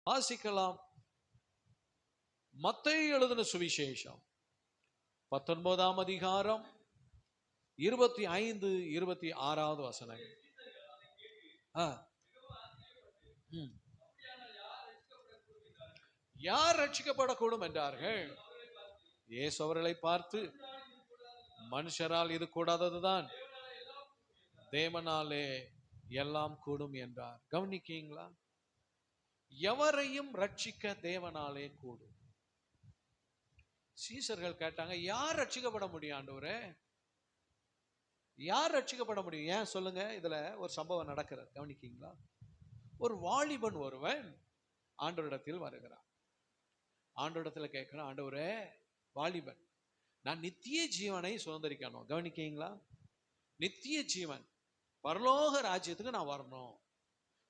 வாசிக்கலாம். மத்தேயு எழுதின சுவிசேஷம் 19ஆம் அதிகாரம் 25, 26 வசனங்கள். யார் ரட்சிக்கப்படக்கூடும் என்றார்கள். இயேசு அவர்களை பார்த்து, மனுஷரால் இது கூடாததுதான், தேவனாலே எல்லாம் கூடும் என்றார். கவனிக்கீங்களா? எவரையும் ரட்சிக்க தேவனாலே கூடும். சீசர்கள் கேட்டாங்க, யார் ரட்சிக்கப்பட முடியும் ஆண்டவரே? யார் ரட்சிக்கப்பட முடியும்? ஏன் சொல்லுங்க. இதுல ஒரு சம்பவம் நடக்கிறது, கவனிக்கீங்களா? ஒரு வாலிபன் ஒருவன் ஆண்டவரிடத்தில் வருகிறான். ஆண்டவரிடத்துல கேட்கிறான், ஆண்டவரே, வாலிபன், நான் நித்திய ஜீவனை சுதந்திரிக்கணும். கவனிக்கீங்களா? நித்திய ஜீவன், பரலோக ராஜ்யத்துக்கு நான் வரணும்.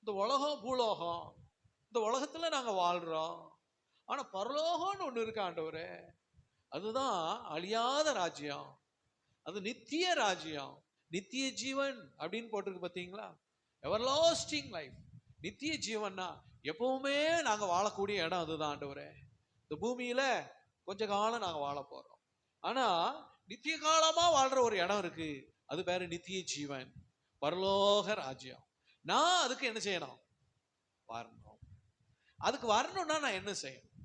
இந்த உலகம் பூலோகம், இந்த உலகத்துல நாங்க வாழ்றோம். ஆனா பரலோகம்னு ஒண்ணு இருக்கு ஆண்டவரே, அதுதான் அழியாத ராஜ்யம், அது நித்திய ராஜ்யம். நித்திய ஜீவன் அப்படின்னு போட்டிருக்கு பார்த்தீங்களா? Everlasting life. நித்திய ஜீவன்னா எப்பவுமே நாங்க வாழக்கூடிய இடம் அதுதான் ஆண்டவரே. இந்த பூமியில கொஞ்ச காலம் நாங்க வாழ போறோம், ஆனா நித்திய காலமா வாழ்ற ஒரு இடம் இருக்கு, அது பேரு நித்திய ஜீவன், பரலோக ராஜ்யம். நான் அதுக்கு என்ன செய்யணும்? வரணும். அதுக்கு வரணும்னா நான் என்ன செய்யணும்?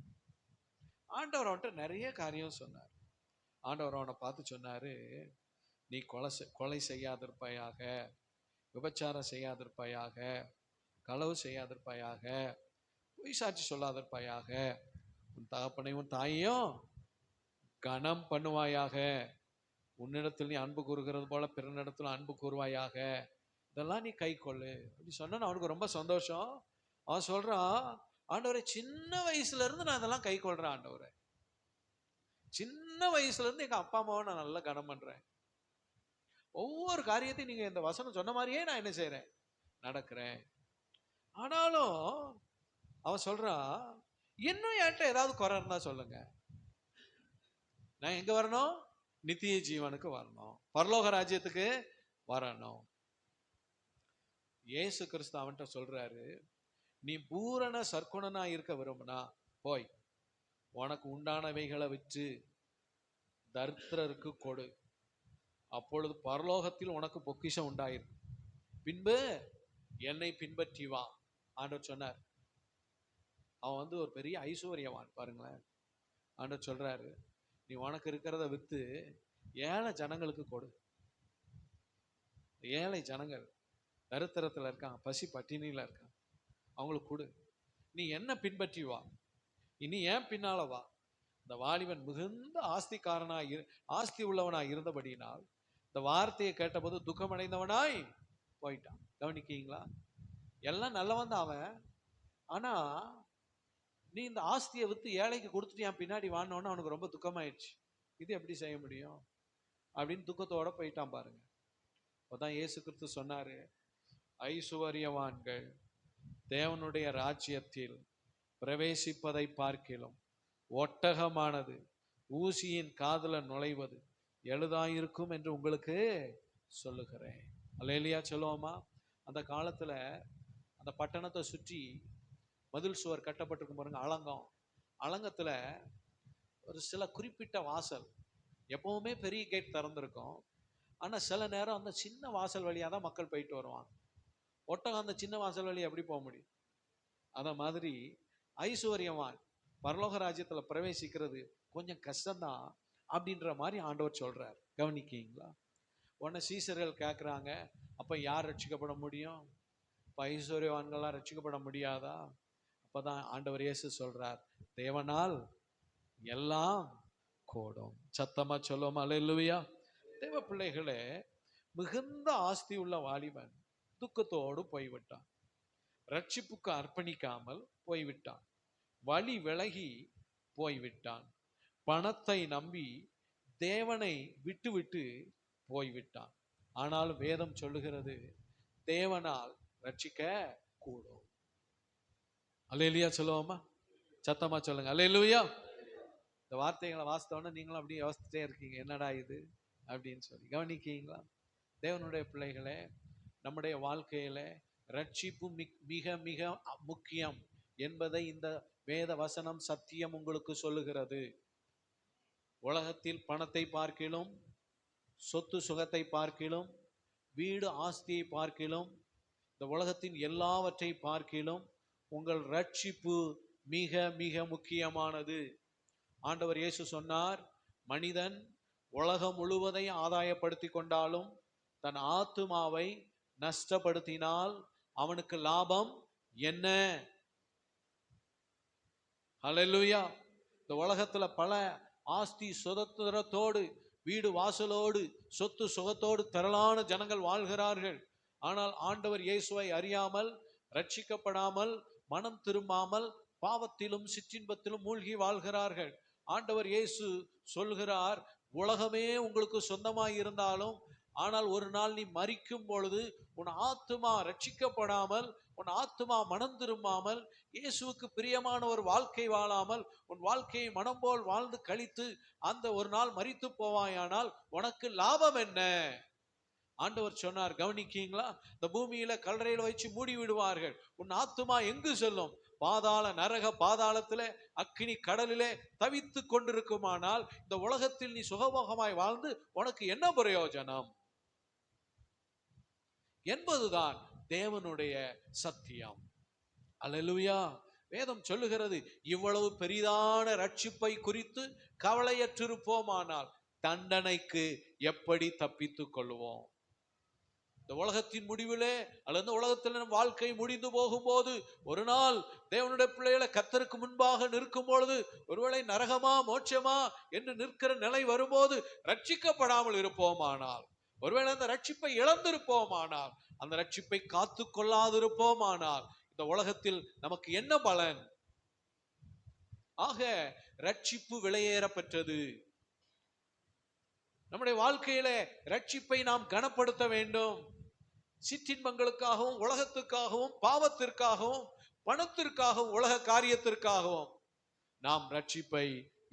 ஆண்டவர் அவன்கிட்ட நிறைய காரியம் சொன்னார். ஆண்டவர் அவனை பார்த்து சொன்னாரு, நீ கொலை செய்யாதிருப்பாயாக, விபச்சாரம் செய்யாதிருப்பாயாக, களவு செய்யாதிருப்பாயாக, பொய் சாட்சி சொல்லாதிருப்பாயாக, உன் தகப்பனையும் உன் தாயையும் கனம் பண்ணுவாயாக, உன்னிடத்தில் நீ அன்பு கூறுகிறது போல பிறனிடத்தில் அன்பு கூறுவாயாக, இதெல்லாம் நீ கை கொள்ளு அப்படி சொன்ன அவனுக்கு ரொம்ப சந்தோஷம். அவன் சொல்றான், ஆண்டவரே, சின்ன வயசுல இருந்து நான் இதெல்லாம் கை கொள்றேன் ஆண்டவரே. சின்ன வயசுல இருந்து எங்க அப்பா அம்மாவை நான் நல்லா கனம் பண்றேன். ஒவ்வொரு காரியத்தையும் நீங்க இந்த வசனம் சொன்ன மாதிரியே நான் என்ன செய்யறேன்? நடக்கிறேன். ஆனாலும் அவன் சொல்றான், இன்னும் என்கிட்ட ஏதாவது குறை இருந்தா சொல்லுங்க. நான் எங்க வரணும்? நித்திய ஜீவனுக்கு வரணும், பரலோக ராஜ்யத்துக்கு வரணும். இயேசு கிறிஸ்து அவன்கிட்ட சொல்றாரு, நீ பூரண சற்குணனா இருக்க விரும்பினா போய் உனக்கு உண்டானவைகளை விற்று தரித்திரருக்கு கொடு, அப்பொழுது பரலோகத்தில் உனக்கு பொக்கிஷம் உண்டாயிருக்கு, பின்பு என்னை பின்பற்றி வா. ஆண்டவர் சொன்னார். அவன் ஒரு பெரிய ஐஸ்வர்யவான் பாருங்களேன். ஆண்டவர் சொல்றாரு, நீ உனக்கு இருக்கிறத வித்து ஏழை ஜனங்களுக்கு கொடு. ஏழை ஜனங்கள் தரித்திரத்துல இருக்காங்க, பசி பட்டினியில இருக்காங்க, அவங்களுக்கு கொடு. நீ என்ன பின்பற்றி வா, இனி ஏன் பின்னால வா. இந்த வாலிபன் மிகுந்த ஆஸ்தி உள்ளவனாய் இருந்தபடியினால் இந்த வார்த்தையை கேட்டபோது துக்கமடைந்தவனாய் போயிட்டான். கவனிக்கீங்களா? எல்லாம் நல்லவன் தான் அவன், ஆனா நீ இந்த ஆஸ்தியை வித்து ஏழைக்கு கொடுத்துட்டு என் பின்னாடி வானோன்னு அவனுக்கு ரொம்ப துக்கமாயிடுச்சு. இது எப்படி செய்ய முடியும் அப்படின்னு துக்கத்தோட போயிட்டான் பாருங்க. அப்பதான் இயேசு கிறிஸ்து சொன்னாரு, ஐசுவரியவான்கள் தேவனுடைய ராஜ்யத்தில் பிரவேசிப்பதை பார்க்கிலும் ஒட்டகமானது ஊசியின் காதுல நுழைவது எளிதாயிருக்கும் என்று உங்களுக்கு சொல்லுகிறேன். அல்லேலூயா சொல்லுவோமா? அந்த காலத்துல அந்த பட்டணத்தை சுற்றி மதில் சுவர் கட்டப்பட்டிருக்கும் பாருங்க, அலங்கம். அலங்கத்துல ஒரு சில குறிப்பிட்ட வாசல், எப்பவுமே பெரிய கேட் திறந்திருக்கும், ஆனா சில நேரம் அந்த சின்ன வாசல் வழியா தான் மக்கள் போயிட்டு வருவாங்க. ஒட்டகம் அந்த சின்ன வாசல் வழி எப்படி போக முடியும்? அத மாதிரி ஐஸ்வர்யவான் பரலோக ராஜ்யத்துல பிரவேசிக்கிறது கொஞ்சம் கஷ்டம்தான் அப்படின்ற மாதிரி ஆண்டவர் சொல்றார். கவனிக்கீங்களா? உடனே சீசர்கள் கேட்குறாங்க, அப்ப யார் ரட்சிக்கப்பட முடியும்? இப்ப ஐஸ்வர்யவான்கள்லாம் ரட்சிக்கப்பட முடியாதா? அப்பதான் ஆண்டவர் இயேசு சொல்றார், தேவனால் எல்லாம் கூடும். சத்தமா சொல்லுவோம் அல்லேலூயா. தேவ பிள்ளைகளே, மிகுந்த ஆஸ்தி உள்ள வாலிபன் துக்கத்தோடு போய்விட்டான். ரட்சிப்புக்கு அர்ப்பணிக்காமல் போய்விட்டான். வழி விலகி போய்விட்டான். பணத்தை நம்பி தேவனை விட்டு விட்டு போய்விட்டான். ஆனால் வேதம் சொல்லுகிறது, தேவனால் ரட்சிக்க கூடும். அல்லேலூயா சொல்லுவோமா? சத்தமா சொல்லுங்க அல்லேலூயா. இந்த வார்த்தைகளை வாசித்தோன்னே நீங்களும் அப்படியே யோசிச்சுட்டே இருக்கீங்க, என்னடா இது அப்படின்னு சொல்லி. கவனிக்கீங்களா தேவனுடைய பிள்ளைகளே, நம்முடைய வாழ்க்கையில ரட்சிப்பு மிக மிக முக்கியம் என்பதை இந்த வேத வசனம் சத்தியம் உங்களுக்கு சொல்லுகிறது. உலகத்தில் பணத்தை பார்க்கிலும், சொத்து சுகத்தை பார்க்கிலும், வீடு ஆஸ்தியை பார்க்கிலும், இந்த உலகத்தின் எல்லாவற்றை பார்க்கிலும் உங்கள் ரட்சிப்பு மிக மிக முக்கியமானது. ஆண்டவர் இயேசு சொன்னார், மனிதன் உலகம் முழுவதையும் ஆதாயப்படுத்தி கொண்டாலும் தன் ஆத்துமாவை நஷ்டப்படுத்தினால் அவனுக்கு லாபம் என்ன? ஹல்லேலூயா. இந்த உலகத்துல பல ஆஸ்தி சுதந்திரத்தோடு, வீடு வாசலோடு, சொத்து சுகத்தோடு திரளான ஜனங்கள் வாழ்கிறார்கள். ஆனால் ஆண்டவர் இயேசுவை அறியாமல், ரட்சிக்கப்படாமல், மனம் திரும்பாமல் பாவத்திலும் சிற்றின்பத்திலும் மூழ்கி வாழ்கிறார்கள். ஆண்டவர் இயேசு சொல்கிறார், உலகமே உங்களுக்கு சொந்தமாய் இருந்தாலும், ஆனால் ஒரு நாள் நீ மரிக்கும் பொழுது உன் ஆத்துமா ரட்சிக்கப்படாமல், உன் ஆத்துமா மனம் திரும்பாமல், இயேசுவுக்கு பிரியமான ஒரு வாழ்க்கை வாழாமல், உன் வாழ்க்கையை மனம் போல் வாழ்ந்து கழித்து அந்த ஒரு நாள் மரித்து போவாயானால் உனக்கு லாபம் என்ன? ஆண்டவர் சொன்னார், கவனிக்கீங்களா? இந்த பூமியில கல்லறையில வச்சு மூடி விடுவார்கள். உன் ஆத்துமா எங்கு செல்லும்? பாதாள நரக பாதாளத்திலே, அக்கினி கடலிலே தவித்து கொண்டிருக்குமானால் இந்த உலகத்தில் நீ சுகபோகமாய் வாழ்ந்து உனக்கு என்ன பிரயோஜனம் என்பதுதான் தேவனுடைய சத்தியம். அல்லேலூயா. வேதம் சொல்லுகிறது, இவ்வளவு பெரிதான ரட்சிப்பை குறித்து கவலையற்றிருப்போமானால் தண்டனைக்கு எப்படி தப்பித்துக் கொள்வோம்? இந்த உலகத்தின் முடிவிலே அல்லது உலகத்தில் வாழ்க்கை முடிந்து போகும்போது ஒரு நாள் தேவனுடைய பிள்ளைகளை கர்த்தருக்கு முன்பாக நிற்கும் பொழுது, ஒருவேளை நரகமா மோட்சமா என்று நிற்கிற நிலை வரும்போது ரட்சிக்கப்படாமல் இருப்போமானால், ஒருவேளை அந்த ரட்சிப்பை இழந்திருப்போமானால், அந்த ரட்சிப்பை காத்து கொள்ளாதிருப்போமானால் இந்த உலகத்தில் நமக்கு என்ன பலன்? ஆக ரட்சிப்பு விலையேற பெற்றது. நம்முடைய வாழ்க்கையில ரட்சிப்பை நாம் கனப்படுத்த வேண்டும். சிற்றின்பங்களுக்காகவும், உலகத்துக்காகவும், பாவத்திற்காகவும், பணத்திற்காகவும், உலக காரியத்திற்காகவும் நாம் ரட்சிப்பை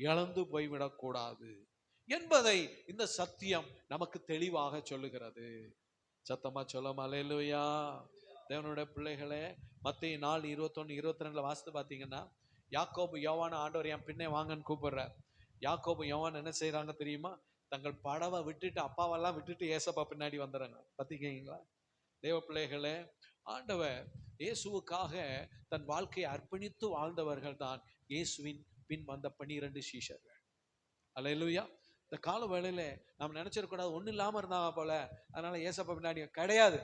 இழந்து போய்விடக் கூடாது என்பதை இந்த சத்தியம் நமக்கு தெளிவாக சொல்லுகிறது. சத்தமா சொல்லும் அல்லேலூயா. தேவனுடைய பிள்ளைகளே, மத்தேயு 4:21-22 வாசித்து பார்த்தீங்கன்னா, யாக்கோபு யோவான ஆண்டவர் என் பின்னே வாங்கன்னு கூப்பிடுறார். யாக்கோபு யோவான் என்ன செய்யறாங்க தெரியுமா? தங்கள் படவை விட்டுட்டு, அப்பாவெல்லாம் விட்டுட்டு ஏசப்பா பின்னாடி வந்துடுறாங்க. பார்த்தீங்களா தேவ பிள்ளைகளே? ஆண்டவர் இயேசுவுக்காக தன் வாழ்க்கையை அர்ப்பணித்து வாழ்ந்தவர்கள் தான் இயேசுவின் பின் வந்த 12 சீஷர்கள். அல்லேலூயா. இந்த கால வேளையில நாம் நினைச்சிடக்கூடாது, ஒன்றும் இல்லாம இருந்தாங்க போல அதனால ஏசப்பா பின்னாடி கிடையாது.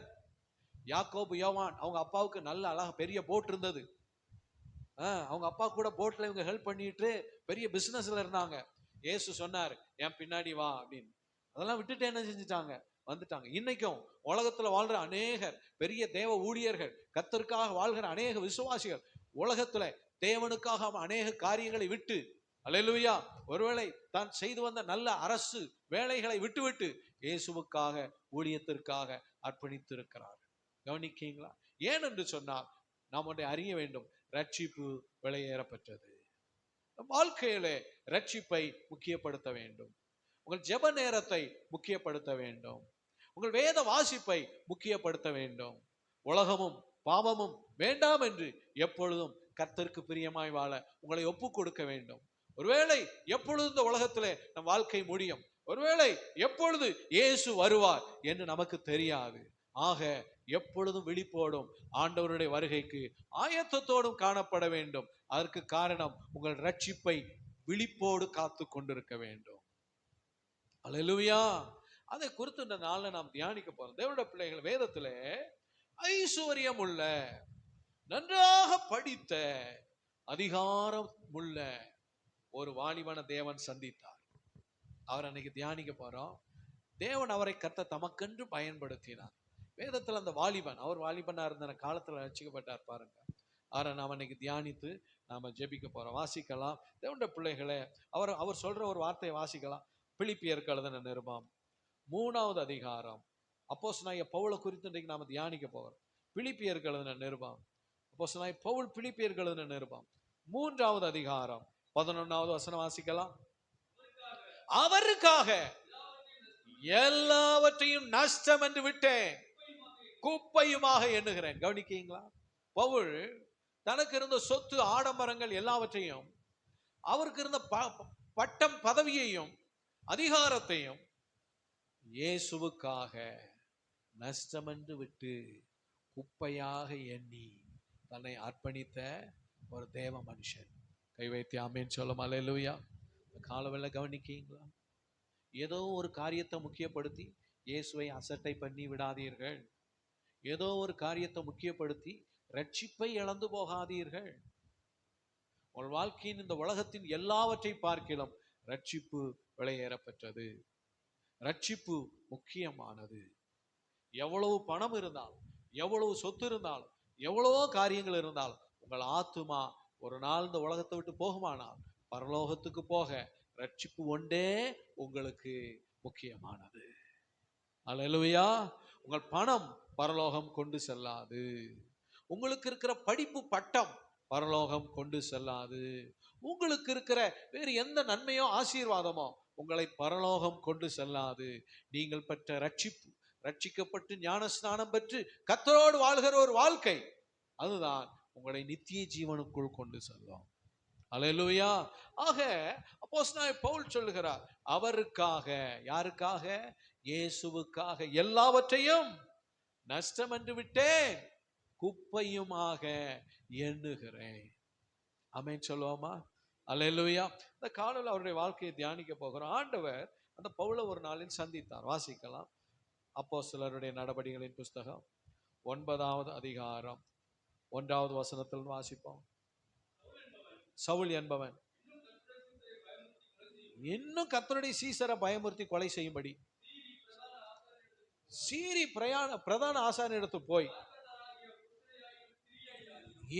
யாக்கோபு யோவான் அவங்க அப்பாவுக்கு நல்ல அழகா பெரிய போட் இருந்தது. அவங்க அப்பா கூட போட்ல இவங்க ஹெல்ப் பண்ணிட்டு பெரிய பிசினஸ்ல இருந்தாங்க. இயேசு சொன்னார், என் பின்னாடி வா அப்படின்னு. அதெல்லாம் விட்டுட்டு என்ன செஞ்சுட்டாங்க? வந்துட்டாங்க. இன்னைக்கும் உலகத்துல வாழ்ற அநேகர் பெரிய தேவ ஊழியர்கள், கர்த்தருக்காக வாழ்கிற அநேக விசுவாசிகள் உலகத்துல தேவனுக்காக அநேக காரியங்களை விட்டு, அல்லேலூயா, ஒருவேளை தான் செய்து வந்த நல்ல அரசு வேலைகளை விட்டுவிட்டு இயேசுவுக்காக ஊழியத்திற்காக அர்ப்பணித்து இருக்கிறார். கவனிக்கீங்களா? ஏன் என்று சொன்னால் நாம் ஒன்றை அறிய வேண்டும், ரட்சிப்பு விலையேறப்பட்டது. வாழ்க்கையிலே ரட்சிப்பை முக்கியப்படுத்த வேண்டும். உங்கள் ஜெப நேரத்தை முக்கியப்படுத்த வேண்டும். உங்கள் வேத வாசிப்பை முக்கியப்படுத்த வேண்டும். உலகமும் பாவமும் வேண்டாம் என்று எப்பொழுதும் கர்த்தருக்கு பிரியமாய் வாழ உங்களை ஒப்பு கொடுக்க வேண்டும். ஒருவேளை எப்பொழுது இந்த உலகத்திலே நம் வாழ்க்கை முடியும், ஒருவேளை எப்பொழுது இயேசு வருவார் என்று நமக்கு தெரியாது. ஆக எப்பொழுதும் விழிப்போடும் ஆண்டவருடைய வருகைக்கு ஆயத்தத்தோடும் காணப்பட வேண்டும். அதற்கு காரணம் உங்கள் ரட்சிப்பை விழிப்போடு காத்து கொண்டிருக்க வேண்டும். அல்லேலூயா. அதை குறித்து இந்த நாள்ல நாம் தியானிக்க போறோம். தேவனுடைய பிள்ளைகள், வேதத்திலே ஐஸ்வர்யம் உள்ள, நன்றாக படித்த, அதிகாரம் உள்ள ஒரு வாலிபனை தேவன் சந்தித்தார். அவர் அன்னைக்கு தியானிக்க போறோம். தேவன் அவரை கர்த்தர் தமக்கென்று பயன்படுத்தினார். வேதத்துல அந்த வாலிபன், அவர் வாலிபனா இருந்த காலத்துல ரட்சிக்கப்பட்டார் பாருங்க. அவரை நாம் அன்னைக்கு தியானித்து நாம ஜெபிக்க போறோம். வாசிக்கலாம் தேவனுடைய பிள்ளைகளே. அவர் சொல்ற ஒரு வார்த்தையை வாசிக்கலாம். பிலிப்பியருக்கு எழுதின நிருபம் 3வது அதிகாரம். அப்போஸ்தலனாகிய பவுலை குறித்து இன்றைக்கு நாம தியானிக்க போறோம். பிலிப்பியருக்கு எழுதின நிருபம், அப்போஸ்தலனாகிய பவுல் பிலிப்பியருக்கு எழுதின நிருபம் 3வது அதிகாரம் 11வது வசனம் வாசிக்கலாம். அவருக்காக எல்லாவற்றையும் நஷ்டம் என்று விட்டேன், குப்பையுமாக எண்ணுகிறேன். கவனிக்கீங்களா? பவுல் தனக்கு இருந்த சொத்து, ஆடம்பரங்கள் எல்லாவற்றையும், அவருக்கு இருந்த பட்டம், பதவியையும் அதிகாரத்தையும் இயேசுவுக்காக நஷ்டம் என்று விட்டு குப்பையாக எண்ணி தன்னை அர்ப்பணித்த ஒரு தேவ மனுஷன். கை வைத்து ஆமென் சொல்லும். அல்லேலூயா. காலவெல்ல கவனிக்கீங்களா? ஏதோ ஒரு காரியத்தை முக்கியப்படுத்தி இயேசுவை அசட்டை பண்ணி விடாதீர்கள். ஏதோ ஒரு காரியத்தை முக்கியப்படுத்தி ரட்சிப்பை இழந்து போகாதீர்கள். உங்கள் வாழ்க்கையின் இந்த உலகத்தின் எல்லாவற்றை பார்க்கிலும் ரட்சிப்பு விலையேறப்பெற்றது. ரட்சிப்பு முக்கியமானது. எவ்வளவு பணம் இருந்தாலும், எவ்வளவு சொத்து இருந்தாலும், எவ்வளவோ காரியங்கள் இருந்தாலும், உங்கள் ஆத்துமா ஒரு நாள் இந்த உலகத்தை விட்டு போகுமானால் பரலோகத்துக்கு போக ரட்சிப்பு ஒன்றே உங்களுக்கு முக்கியமானது. அல்லேலூயா. உங்கள் பணம் பரலோகம் கொண்டு செல்லாது. உங்களுக்கு இருக்கிற படிப்பு, பட்டம் பரலோகம் கொண்டு செல்லாது. உங்களுக்கு இருக்கிற வேறு எந்த நன்மையோ ஆசீர்வாதமோ உங்களை பரலோகம் கொண்டு செல்லாது. நீங்கள் பெற்ற ரட்சிப்பு, ரட்சிக்கப்பட்டு ஞானஸ்நானம் பெற்று கர்த்தரோடு வாழ்கிற ஒரு வாழ்க்கை, அதுதான் உங்களை நித்திய ஜீவனுக்குள் கொண்டு செல்லும். அல்லேலூயா. ஆக அப்போஸ்தலனாகிய பவுல் சொல்லுகிறார், அவருக்காக, யாருக்காக? இயேசுவுக்காக எல்லாவற்றையும் நஷ்டம் என்று விட்டேன், குப்பையுமாக எண்ணுகிறேன். ஆமென் சொல்லுவோமா? அல்லேலூயா. இந்த காலையில் அவருடைய வாழ்க்கையை தியானிக்க போகிறோம். ஆண்டவர் அந்த பவுலை ஒரு நாளில் சந்தித்தார். வாசிக்கலாம். அப்போஸ்தலருடைய நடபடிகளின் புஸ்தகம் 9வது அதிகாரம் 1வது வசனத்தில் வாசிப்போம். சவுல் என்பவன் இன்னும் கர்த்தருடைய சீசரை பயமுறுத்தி கொலை செய்யும்படி சீரி பிரதான ஆசாரியனிடத்து போய்,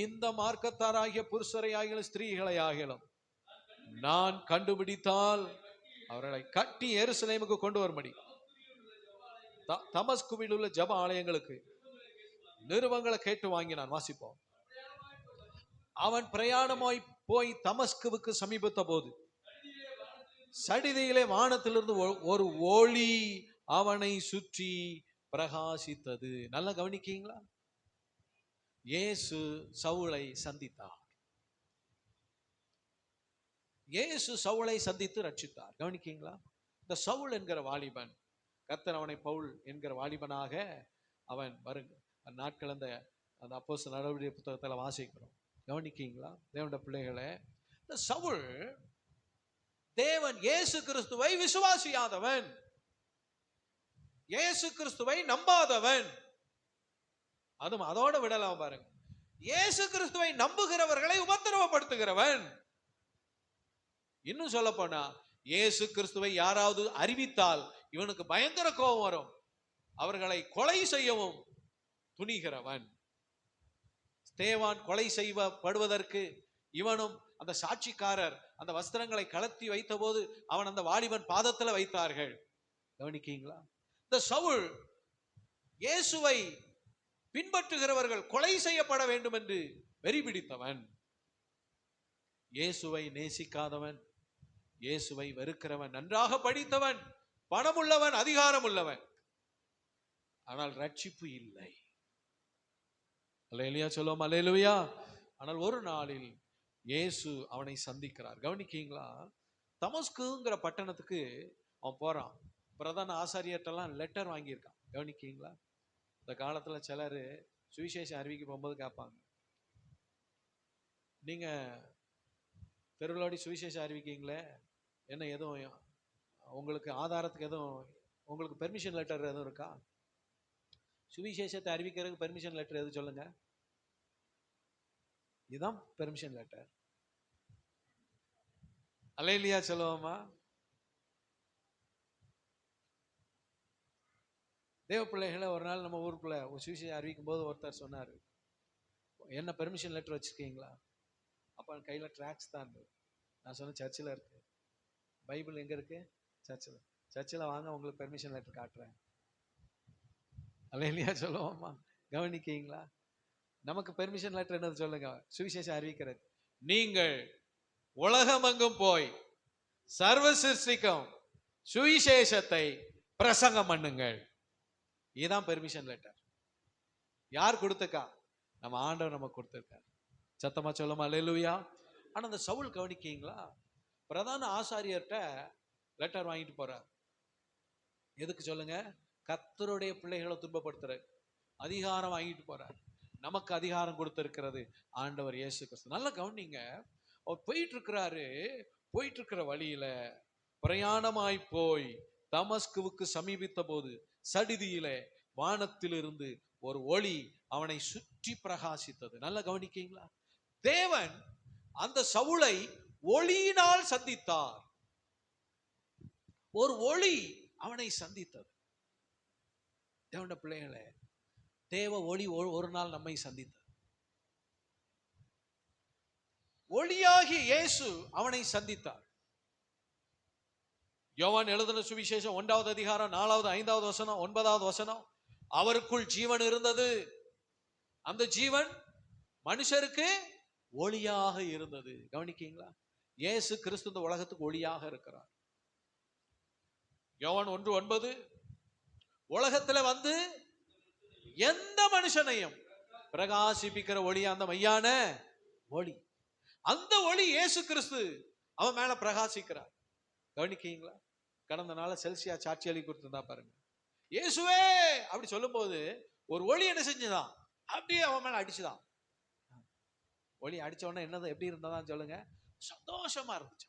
இந்த மார்க்கத்தாராகிய புருஷரை ஆகிலும் ஸ்திரீகளை ஆகிலும் நான் கண்டுபிடித்தால் அவர்களை கட்டி எருசலேமுக்கு கொண்டு வரும்படி தமஸ்குவில் உள்ள ஜெப ஆலயங்களுக்கு நிருபங்களை கேட்டு வாங்கினான். வாசிப்போம். அவன் பிரயாணமாய் போய் தமஸ்குவுக்கு சமீபத்த போது சடிதியிலே வானத்திலிருந்து ஒரு ஒளி அவனை சுற்றி பிரகாசித்தது. நல்லா கவனிக்கீங்களா? இயேசு சவுலை சந்தித்தார். இயேசு சவுலை சந்தித்து ரட்சித்தார். கவனிக்கீங்களா? இந்த சவுல் என்கிற வாலிபன், கர்த்தர் அவனை பவுல் என்கிற வாலிபனாக அவன் வருங்க நாட்கள் அந்த அப்போஸ்தலர் நடவடிக்கை புத்தகத்தில் வாசிக்கிறோம். கவனிக்கீங்களா தேவனுடைய பிள்ளைகளே? இந்த சவுல் தேவன் இயேசு கிறிஸ்துவை விசுவாசியாதவன், இயேசு கிறிஸ்துவை நம்பாதவன். அதுவும் அதோட விடலாம் பாருங்க. இயேசு கிறிஸ்துவை நம்புகிறவர்களை உபத்திரவப்படுத்துகிறவன். இன்னும் சொல்ல போனா, இயேசு கிறிஸ்துவை யாராவது அறிவித்தால் இவனுக்கு பயங்கர கோபம் வரும். அவர்களை கொலை செய்யவும் துணிகிறவன். ஸ்தேவான் கொலை செய்யப்படுவதற்கு இவனும் அந்த சாட்சிக்காரர் அந்த வஸ்திரங்களை கலத்தி வைத்த போது அவன் அந்த வாலிபன் பாதத்தில் வைத்தார்கள். கவனிக்கீங்களா? இந்த சவுல் இயேசுவை பின்பற்றுகிறவர்கள் கொலை செய்யப்பட வேண்டும் என்று வெறி பிடித்தவன். இயேசுவை நேசிக்காதவன், இயேசுவை வெறுக்கிறவன், நன்றாக படித்தவன், பணமுள்ளவன், அதிகாரம் உள்ளவன், ஆனால் ரட்சிப்பு இல்லை. அல்லேலூயா சொல்லுவோம். அல்லேலூயா. ஆனால் ஒரு நாளில் இயேசு அவனை சந்திக்கிறார். கவனிக்கீங்களா? தமஸ்குங்கிற பட்டணத்துக்கு அவன் போறான். பிரதான ஆசாரியர்கிட்டலாம் லெட்டர் வாங்கியிருக்கான். கவனிக்கீங்களா? இந்த காலத்துல சிலர் சுவிசேஷம் அறிவிக்க போகும்போது கேட்பாங்க, நீங்க தெருவிலோடி சுவிசேஷம் அறிவிக்கீங்களே, என்ன எதுவும் உங்களுக்கு ஆதாரத்துக்கு எதுவும் உங்களுக்கு பெர்மிஷன் லெட்டர் எதுவும் இருக்கா? சுவிசேஷத்தை அறிவிக்கிறதுக்கு பெர்மிஷன் லெட்டர் எது சொல்லுங்க? இதுதான் பெர்மிஷன் லெட்டர். அல்லேலூயா சொல்லுவோமா? தேவ பிள்ளைகளை, ஒரு நாள் நம்ம ஊருக்குள்ள ஒரு சுவிசேஷம் அறிவிக்கும் போது ஒருத்தர் சொன்னார், என்ன பெர்மிஷன் லெட்டர் வச்சிருக்கீங்களா? அப்போ கையில ட்ராக்ஸ் தான் இருந்தது. நான் சொன்னேன், சர்ச்சில் இருக்கு. பைபிள் எங்க இருக்கு? சர்ச்சில். சர்ச்சில் வாங்க, உங்களுக்கு பெர்மிஷன் லெட்டர் காட்டுறேன். அல்லேலூயா சொல்லுவோமா? கவனிக்கீங்களா? நமக்கு பெர்மிஷன் லெட்டர் என்னது சொல்லுங்க? சுவிசேஷம் அறிவிக்கிறது. நீங்கள் உலகமெங்கும் போய் சர்வ சிருஷ்டிக்கும் சுவிசேஷத்தை பிரசங்கம் பண்ணுங்கள். இதுதான் பெர்மிஷன் லெட்டர். யார் கொடுத்துக்கா? நம்ம ஆண்டவர் நமக்கு கொடுத்திருக்கார். சத்தமா சொல்லுமா அல்லேலூயா. ஆனா அந்த சவுல் கவனிக்கீங்களா, பிரதான ஆசாரியர்கிட்ட லெட்டர் வாங்கிட்டு போறார். எதுக்கு சொல்லுங்க? கர்த்தருடைய பிள்ளைகளை துன்பப்படுத்துற அதிகாரம் வாங்கிட்டு போறார். நமக்கு அதிகாரம் கொடுத்திருக்கிறது ஆண்டவர் இயேசு கிறிஸ்து. நல்லா கவனிங்க. அவர் போயிட்டு இருக்கிறாரு. போயிட்டு இருக்கிற வழியில பிரயாணமாய் போய் தமஸ்குவுக்கு சமீபித்த போது சடிதியிலே வானத்திலிருந்து ஒரு ஒளி அவனை சுற்றி பிரகாசித்தது. நல்லா கவனிக்கீங்களா? தேவன் அந்த சவுலை ஒளியினால் சந்தித்தார். ஒரு ஒளி அவனை சந்தித்தது. தேவனுடைய பிள்ளைகளே, தேவ ஒளி ஒரு நாள் நம்மை சந்தித்தது. ஒளியாகிய இயேசு அவனை சந்தித்தார். யோவான் எழுதின சுவிசேஷம் 1வது அதிகாரம் 4வது 5வது வசனம் 9வது வசனம், அவருக்குள் ஜீவன் இருந்தது, அந்த ஜீவன் மனுஷருக்கு ஒளியாக இருந்தது. கவனிக்கீங்களா? இயேசு கிறிஸ்து இந்த உலகத்துக்கு ஒளியாக இருக்கிறார். யோவான் 1:9, உலகத்துல வந்து எந்த மனுஷனையும் பிரகாசிப்பிக்கிற ஒளி அந்த மையான ஒளி. அந்த ஒளி இயேசு கிறிஸ்து அவன் மேல பிரகாசிக்கிறார். கவனிக்கீங்களா? கடந்த நாள செல்சியா சாட்சி அலி கொடுத்திருந்தா பாருங்க. இயேசுவே அப்படி சொல்லும் போது ஒரு ஒளி என்ன செஞ்சுதான் அப்படியே அவன் மேல அடிச்சுதான். ஒளி அடிச்ச உடனே என்னது எப்படி இருந்ததான் சொல்லுங்க? சந்தோஷமா இருந்துச்சு.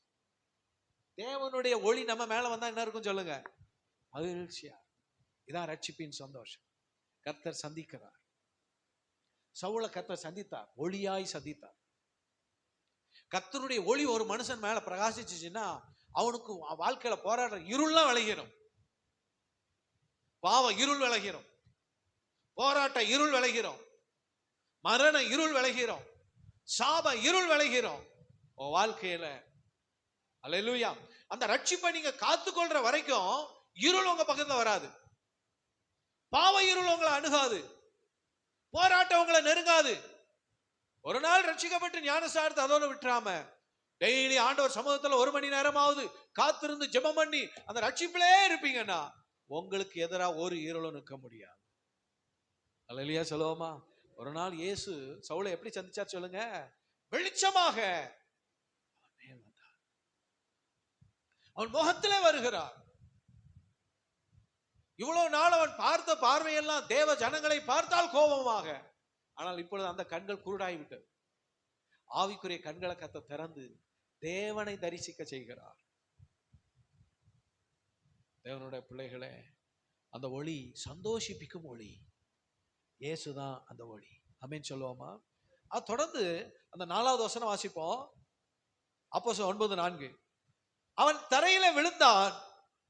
தேவனுடைய ஒளி நம்ம மேல வந்தா என்ன இருக்கும் சொல்லுங்க? மகிழ்ச்சியா. இதான் ரட்சிப்பின் சந்தோஷம். கர்த்தர் சந்திக்கிறார். சவுலை கர்த்தர் சந்தித்தார், ஒளியாய் சந்தித்தார். கர்த்தருடைய ஒளி ஒரு மனுஷன் மேல பிரகாசிச்சுன்னா அவனுக்கு வாழ்க்கையில போராடுற இருள்லாம் விலகிடும். பாவ இருள் விலகிடும், போராட்ட இருள் விலகிடும், மரண இருள் விலகிடும், சாப இருள் விலகிடும் வாழ்க்கையில. அல்லேலூயா. அந்த ரட்சிப்பை நீங்க காத்துக்கொள்ற வரைக்கும் இருள் உங்க பக்கத்துல வராது, பாவ இருள் உங்களை அணுகாது, போராட்டம் உங்களை நெருங்காது. ஒரு நாள் ரட்சிக்கப்பட்டு ஞானஸ்நானத்தை அதோட விட்டுறாம டெய்லி ஆண்டவர் சமூகத்துல 1 மணி நேரமாவது காத்திருந்து ஜெபம் பண்ணி அந்த ரட்சிப்பிலே இருப்பீங்கன்னா உங்களுக்கு எதிராக ஒரு இருளும் நிற்க முடியாது. அல்லேலூயா சொல்லுவோமா? ஒரு நாள் இயேசு சவுலை எப்படி சந்திச்சார் சொல்லுங்க? வெளிச்சமாக அவன் முகத்திலே வருகிறார். இவ்வளவு நாள் அவன் பார்த்த பார்வையெல்லாம் தேவ ஜனங்களை பார்த்தால் கோபமாக, ஆனால் இப்பொழுது அந்த கண்கள் குருடாகிவிட்டது. ஆவிக்குரிய கண்களை கர்த்தர் திறந்து தேவனை தரிசிக்க செய்கிறார். தேவனுடைய பிள்ளைகளே, அந்த ஒளி சந்தோஷிப்பிக்கும் ஒளி. இயேசுதான் அந்த ஒளி. ஆமென் சொல்லுவோமா? அது தொடர்ந்து அந்த 4வது வசனம் வாசிப்போம். அப்போஸ்தலர் 9:4, அவன் தரையில விழுந்தான்.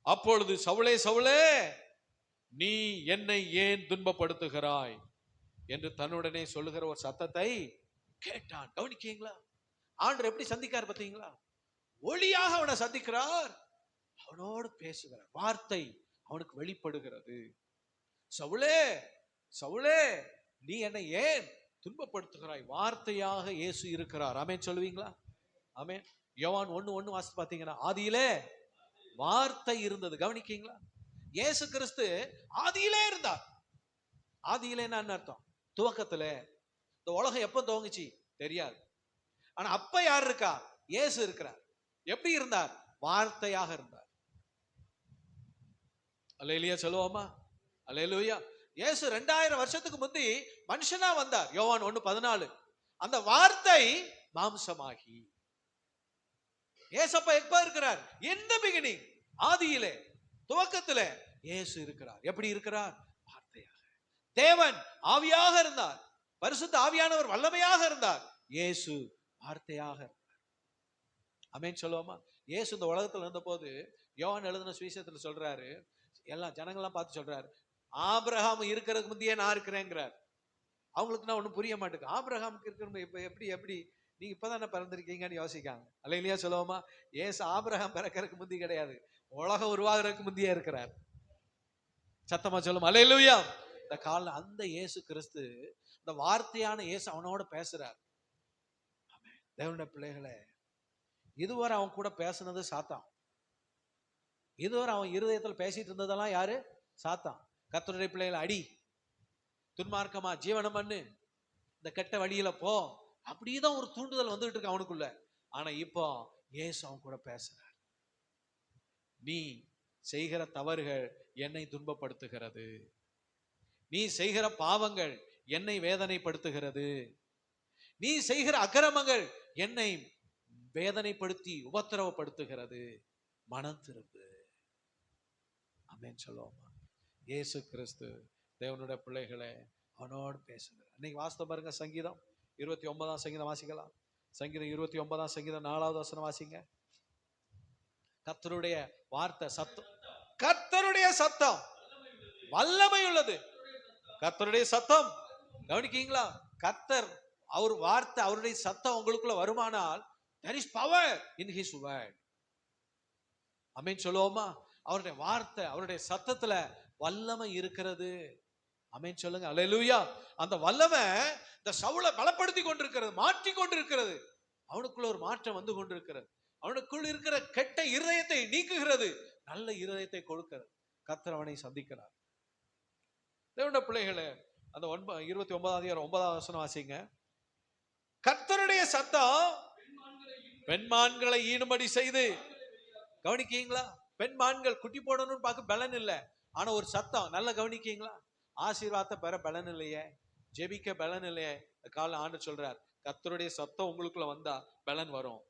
அப்பொழுது சவுலே சவுலே நீ என்னை ஏன் துன்பப்படுத்துகிறாய் என்று தன்னுடனே சொல்லுகிற ஒரு சத்தத்தை கேட்டான். கவனிக்கீங்களா? ஆண்டவர் எப்படி சந்திக்கார் பார்த்தீங்களா? ஒளியாக அவனை சந்திக்கிறார், அவனோடு பேசுகிறார், வார்த்தை அவனுக்கு வெளிப்படுகிறது. சவுலே சவுலே நீ என்னை ஏன் துன்பப்படுத்துகிறாய்? வார்த்தையாக இயேசு இருக்கிறார். ஆமென் சொல்லுவீங்களா? ஆமென். யோவான் 1:1 வாசித்து பார்த்தீங்கன்னா, ஆதியிலே வார்த்தை இருந்தது. கவனிக்கீங்களா? இயேசு கிறிஸ்து ஆதியிலே இருந்தார். ஆதியிலே என்ன அர்த்தம்? துவக்கத்துல. இந்த உலகம் எப்ப துவங்குச்சு தெரியாது, ஆனா அப்ப யார் இருக்கா? இயேசு இருக்கிறார். எப்படி இருந்தார்? வார்த்தையாக இருந்தார். அல்லேலூயா சொல்லுவோமா? அல்லேலூயா. இயேசு 2000 வருஷத்துக்கு முந்தி மனுஷனா வந்தார். யோவான் 1:14, அந்த வார்த்தை மாம்சமாகி. இயேசப்பா எப்ப இருக்கிறார்? in the beginning, ஆதியிலே துவக்கத்திலே இயேசு இருக்கிறார். எப்படி இருக்கிறார்? வார்த்தையாக. தேவன் ஆவியாக இருந்தார், பரிசுத்த ஆவியானவர் வல்லமையாக இருந்தார், இயேசு வார்த்தையாக இருந்தார். ஆமென் சொல்லுவோமா? இயேசு இந்த உலகத்துல இருந்த போது யோவான் எழுதின சுவிசேஷத்துல சொல்றாரு, எல்லா ஜனங்கள்லாம் பார்த்து சொல்றாரு, ஆபிரகாம் இருக்கிறதுக்கு முந்தையே நான் இருக்கிறேங்கிறார். அவங்களுக்கு நான் ஒன்றும் புரிய மாட்டேங்குது. ஆபிரகாமுக்கு இருக்கிற இப்ப எப்படி எப்படி நீங்க இப்பதானே பிறந்திருக்கீங்கன்னு யோசிக்காங்க. அல்லேலூயா சொல்லுவோமா? இயேசு ஆபிரகாம் பிறக்கிறதுக்கு முந்தி கிடையாது, உலகம் உருவாகிறதுக்கு முந்தையே இருக்கிறார். சத்தமா சொல்லுமா? அல்லேலூயா. இந்த கால அந்த இயேசு கிறிஸ்து, இந்த வார்த்தையான இயேசு அவனோட பேசுறார். தேவனுடைய பிள்ளைகளே, இதுவரை அவன் கூட பேசுனது சாத்தான். இதுவரை அவன் இருதயத்தில் பேசிட்டு இருந்ததெல்லாம் யாரு? சாத்தான். கர்த்தருடைய பிள்ளைகளை அடி, துன்மார்க்கமா ஜீவனம் பண்ணு, இந்த கெட்ட வழியில போ, அப்படிதான் ஒரு தூண்டுதல் வந்துட்டு இருக்கு அவனுக்குள்ள. ஆனா இப்போ இயேசு அவன் கூட பேசுறார். நீ செய்கிற தவறுகள் என்னை துன்பப்படுத்துகிறது, நீ செய்கிற பாவங்கள் என்னை வேதனைப்படுத்துகிறது, நீ செய்கிற அக்கிரமங்கள் என்னை வேதனைப்படுத்தி உபத்திரவப்படுத்துகிறது, மனம் திரும்பு. ஆமென் சொல்லுவோமா? இயேசு கிறிஸ்து தேவனுடைய பிள்ளைகளை அவனோடு பேசுகிறார். இன்னைக்கு வாசித்த பாருங்க, சங்கீதம் 29 சங்கீதம் வாசிக்கலாம். சங்கீதம் 29 சங்கீதம் 4வது வசனம் வாசிங்க. கர்த்தருடைய வார்த்தை சத்தம், கர்த்தருடைய சத்தம் வல்லமை உள்ளது. கர்த்தருடைய சத்தம் கவனிக்கீங்களா? கர்த்தர் அவர் வார்த்தை, அவருடைய சத்தம் உங்களுக்குள்ள வருமானால் there is power in his word. ஆமென் சொல்லுவோமா? அவருடைய வார்த்தை, அவருடைய சத்தத்துல வல்லமை இருக்கிறது. ஆமென் சொல்லுங்க. அல்லேலூயா. அந்த வல்லமை இந்த சவுலை பலப்படுத்தி கொண்டிருக்கிறது, மாற்றி கொண்டிருக்கிறது. அவனுக்குள்ள ஒரு மாற்றம் வந்து கொண்டிருக்கிறது. அவனுக்குள் இருக்கிற கெட்ட இருதயத்தை நீக்குகிறது, நல்ல இருதயத்தை கொடுக்கிறது. கர்த்தர் அவனை சந்திக்கிறார். தேவனுடைய பிள்ளைகளே, அந்த 29வது வசனம் வாசிங்க. கர்த்தருடைய சத்தம் பெண்மான்களை ஈனும்படி செய்து, கவனிக்கீங்களா? பெண்மான்கள் குட்டி போடணும்னு பார்க்க பலன் இல்லை, ஆனா ஒரு சத்தம், நல்ல கவனிக்கீங்களா? ஆசீர்வாதத்தை பெற பலன் இல்லையே, ஜெபிக்க பலன் இல்லையே. கால ஆண்டு சொல்றார், கர்த்தருடைய சத்தம் உங்களுக்குள்ள வந்தா பலன் வரும்.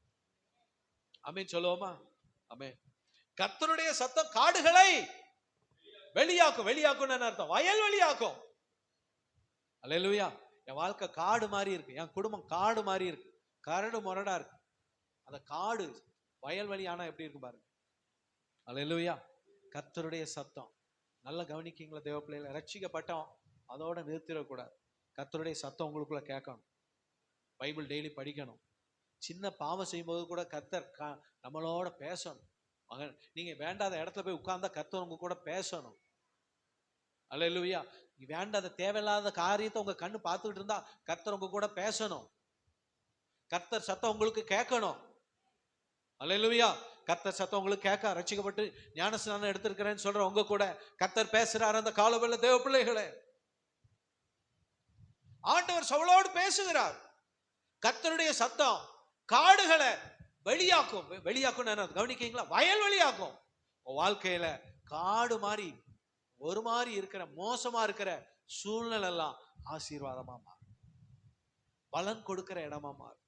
ஆமென் சொல்லுவோமா? ஆமென். கர்த்தருடைய சத்தம் காடுகளை வெளியாக்கும். வெளியாக்கும் அர்த்தம் வயல் வெளியாக்கும். அல்லேலூயா. என் வாழ்க்கை காடு மாதிரி இருக்கு, என் குடும்பம் காடு மாதிரி இருக்கு, கரடு முரடா இருக்கு. அந்த காடு வயல்வெளி ஆனா எப்படி இருக்கு பாருங்க. அல்லேலூயா. கர்த்தருடைய சத்தம் நல்ல கவனிக்கீங்களா? தேவ பிள்ளைகளை, ரட்சிக்கப்பட்டோம் அதோட நிறுத்திடக்கூடாது. கர்த்தருடைய சத்தம் உங்களுக்குள்ள கேட்கணும். பைபிள் டெய்லி படிக்கணும். சின்ன பாவம் செய்யும்போது கூட கர்த்தர் நம்மளோட பேசணும். நீங்க வேண்டாத இடத்துல போய் உட்கார்ந்தா கர்த்தர் உங்க கூட பேசணும். அல்லேலூயா. வேண்டாத தேவையில்லாத காரியத்தை உங்க கண்ணு பார்த்துக்கிட்டு இருந்தா கர்த்தர் உங்க கூட பேசணும். கர்த்தர் சத்தம் உங்களுக்கு கேட்கணும். அல்லேலூயா. கர்த்தர் சத்தம் உங்களுக்கு கேட்க, ரட்சிக்கப்பட்டு ஞானஸ்நானம் எடுத்திருக்கிறேன்னு சொல்ற உங்க கூட கர்த்தர் பேசுறாரு. அந்த காலவெல்ல தேவ பிள்ளைகளே, ஆண்டவர் சவுலோடு பேசுகிறார். கர்த்தருடைய சத்தம் காடுகளை வெளியாக்கும். வெளியாக்கும் கவனிக்கீங்களா? வயல் வெளியாக்கும். வாழ்க்கையில காடு மாதிரி ஒரு மாதிரி இருக்கிற மோசமா இருக்கிற சூழ்நிலை எல்லாம் ஆசீர்வாதமா மாறும், பலன் கொடுக்கிற இடமா மாறும்,